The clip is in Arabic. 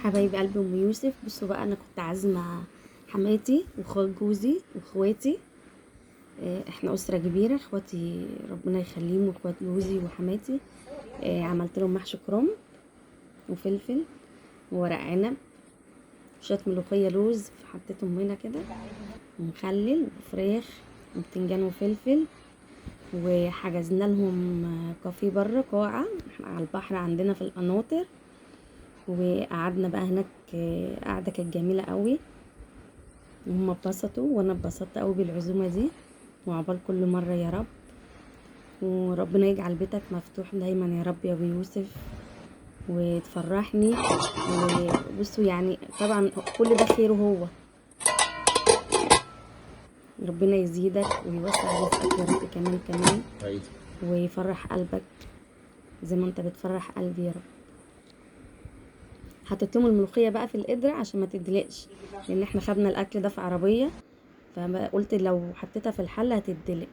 حبايب قلبي ام يوسف، بصوا بقى انا كنت عازمه حماتي واخوات جوزي واخواتي. احنا اسره كبيره، اخواتي ربنا يخليهم واخوات جوزي وحماتي. عملت لهم محشي كرنب وفلفل وورق عنب وشويه ملوخيه لوز، حطيتهم هنا كده ومخلل وفراخ وبتنجان وفلفل. وحجزنا لهم كافيه بره قاعه على البحر عندنا في القناطر، وقعدنا بقى هناك. قعده كانت جميله قوي وهم اتبسطوا وانا اتبسطت قوي بالعزومه دي. وعقبال كل مره يا رب، وربنا يجعل بيتك مفتوح دايما يا رب يا ابو يوسف وتفرحني. وبصوا يعني طبعا كل ده خيره هو، ربنا يزيدك ويوسع رزقك يا رب كمان كمان، ويفرح قلبك زي ما انت بتفرح قلبي يا رب. حطيت لهم الملوخيه بقى في القدره عشان ما تدلقش، لان احنا خدنا الاكل ده في عربيه، فقلت لو حطيتها في الحله هتدلق.